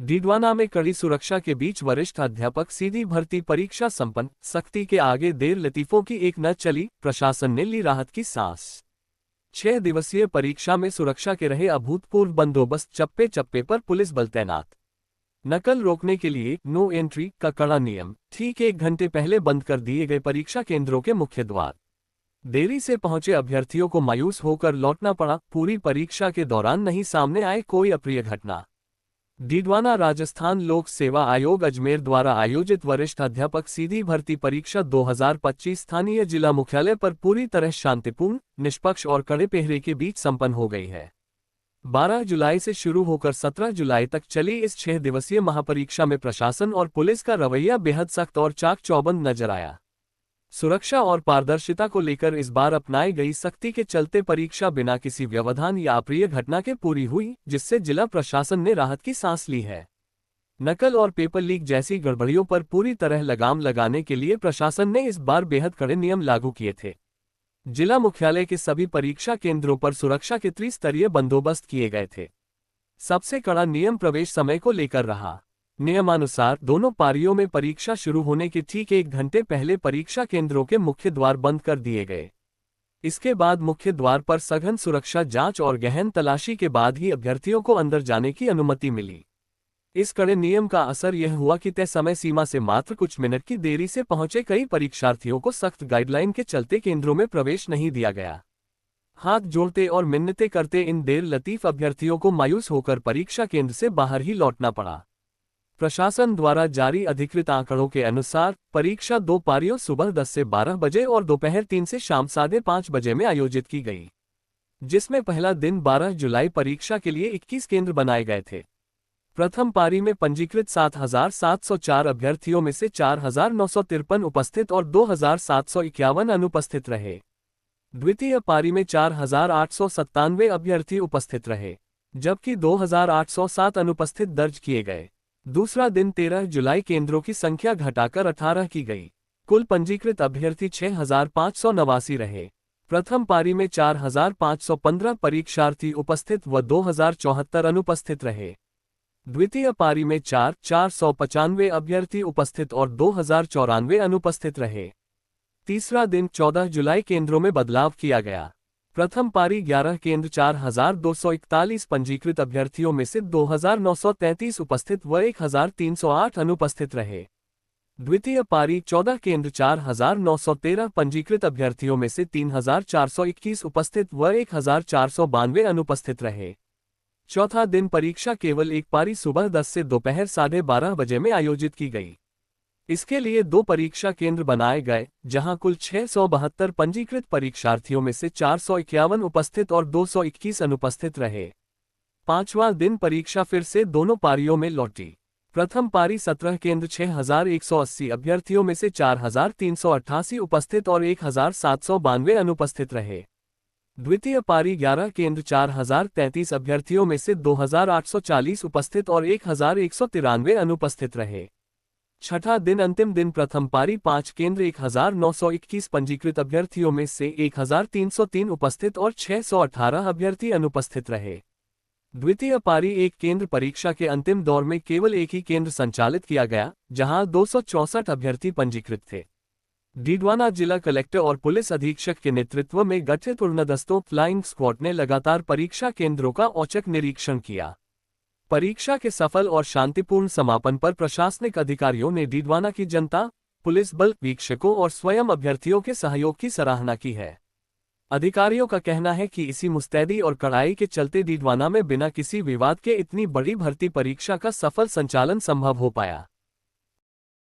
डीडवाना में कड़ी सुरक्षा के बीच वरिष्ठ अध्यापक सीधी भर्ती परीक्षा संपन्न। सख्ती के आगे देर लतीफों की एक न चली, प्रशासन ने ली राहत की सांस। 6 दिवसीय परीक्षा में सुरक्षा के रहे अभूतपूर्व बंदोबस्त, चप्पे चप्पे पर पुलिस बल तैनात। नकल रोकने के लिए नो एंट्री का कड़ा नियम। ठीक 1 घंटे पहले बंद कर दिए गए परीक्षा केंद्रों के मुख्य द्वार। देरी से पहुंचे अभ्यर्थियों को मायूस होकर लौटना पड़ा। पूरी परीक्षा के दौरान नहीं सामने आए कोई अप्रिय घटना। डीडवाना राजस्थान लोक सेवा आयोग अजमेर द्वारा आयोजित वरिष्ठ अध्यापक सीधी भर्ती परीक्षा 2025 स्थानीय जिला मुख्यालय पर पूरी तरह शांतिपूर्ण, निष्पक्ष और कड़े पहरे के बीच संपन्न हो गई है। 12 जुलाई से शुरू होकर 17 जुलाई तक चली इस 6 दिवसीय महापरीक्षा में प्रशासन और पुलिस का रवैया बेहद सख्त और चाक चौबंद नजर आया। सुरक्षा और पारदर्शिता को लेकर इस बार अपनाई गई सख्ती के चलते परीक्षा बिना किसी व्यवधान या अप्रिय घटना के पूरी हुई, जिससे जिला प्रशासन ने राहत की सांस ली है। नकल और पेपर लीक जैसी गड़बड़ियों पर पूरी तरह लगाम लगाने के लिए प्रशासन ने इस बार बेहद कड़े नियम लागू किए थे। जिला मुख्यालय के सभी परीक्षा केंद्रों पर सुरक्षा के त्रिस्तरीय बंदोबस्त किए गए थे। सबसे कड़ा नियम प्रवेश समय को लेकर रहा। नियमानुसार दोनों पारियों में परीक्षा शुरू होने के ठीक 1 घंटे पहले परीक्षा केंद्रों के मुख्य द्वार बंद कर दिए गए। इसके बाद मुख्य द्वार पर सघन सुरक्षा जांच और गहन तलाशी के बाद ही अभ्यर्थियों को अंदर जाने की अनुमति मिली। इस कड़े नियम का असर यह हुआ कि तय समय सीमा से मात्र कुछ मिनट की देरी से पहुंचे कई परीक्षार्थियों को सख्त गाइडलाइन के चलते केंद्रों में प्रवेश नहीं दिया गया। हाथ जोड़ते और मिन्नतें करते इन देर लतीफ अभ्यर्थियों को मायूस होकर परीक्षा केंद्र से बाहर ही लौटना पड़ा। प्रशासन द्वारा जारी अधिकृत आंकड़ों के अनुसार परीक्षा 2 पारियों सुबह 10 से 12 बजे और दोपहर 3 से शाम 5:30 बजे में आयोजित की गई, जिसमें पहला दिन 12 जुलाई परीक्षा के लिए 21 केंद्र बनाए गए थे। प्रथम पारी में पंजीकृत 7,704 अभ्यर्थियों में से 4,953 उपस्थित और 2,751 अनुपस्थित रहे। द्वितीय पारी में 4,897 अभ्यर्थी उपस्थित रहे, जबकि 2,807 अनुपस्थित दर्ज किए गए। दूसरा दिन 13 जुलाई केंद्रों की संख्या घटाकर 18 की गई। कुल पंजीकृत अभ्यर्थी 6,589 रहे। प्रथम पारी में 4,515 परीक्षार्थी उपस्थित व 2,074 अनुपस्थित रहे। द्वितीय पारी में 4,495 अभ्यर्थी उपस्थित और 2,094 अनुपस्थित रहे। तीसरा दिन 14 जुलाई केंद्रों में बदलाव किया गया। प्रथम पारी 11 केंद्र 4,241 पंजीकृत अभ्यर्थियों में से 2,933 उपस्थित व 1,308 अनुपस्थित रहे। द्वितीय पारी 14 केंद्र 4,913 पंजीकृत अभ्यर्थियों में से 3,421 उपस्थित व 1,492 अनुपस्थित रहे। चौथा दिन परीक्षा केवल एक पारी सुबह 10 से दोपहर 12:30 बजे में आयोजित की गई। इसके लिए 2 परीक्षा केंद्र बनाए गए, जहां कुल 672 पंजीकृत परीक्षार्थियों में से 451 उपस्थित और 221 अनुपस्थित रहे। पांचवां दिन परीक्षा फिर से दोनों पारियों में लौटी। प्रथम पारी 17 केंद्र 6,180 अभ्यर्थियों में से 4,388 उपस्थित और 1,792 अनुपस्थित रहे। द्वितीय पारी 11 केंद्र 4,033 अभ्यर्थियों में से 2,840 उपस्थित और 1,193 अनुपस्थित रहे। छठा दिन अंतिम दिन प्रथम पारी 5 केंद्र 1,921 पंजीकृत अभ्यर्थियों में से 1,303 उपस्थित और 618 अभ्यर्थी अनुपस्थित रहे। द्वितीय पारी 1 केंद्र परीक्षा के अंतिम दौर में केवल एक ही केंद्र संचालित किया गया, जहां 264 अभ्यर्थी पंजीकृत थे। डीडवाना जिला कलेक्टर और पुलिस अधीक्षक के नेतृत्व में गठित उड़नदस्तों फ्लाइंग स्क्वाड ने लगातार परीक्षा केंद्रों का औचक निरीक्षण किया। परीक्षा के सफल और शांतिपूर्ण समापन पर प्रशासनिक अधिकारियों ने डीडवाना की जनता, पुलिस बल, वीक्षकों और स्वयं अभ्यर्थियों के सहयोग की सराहना की है। अधिकारियों का कहना है कि इसी मुस्तैदी और कड़ाई के चलते डीडवाना में बिना किसी विवाद के इतनी बड़ी भर्ती परीक्षा का सफल संचालन संभव हो पाया।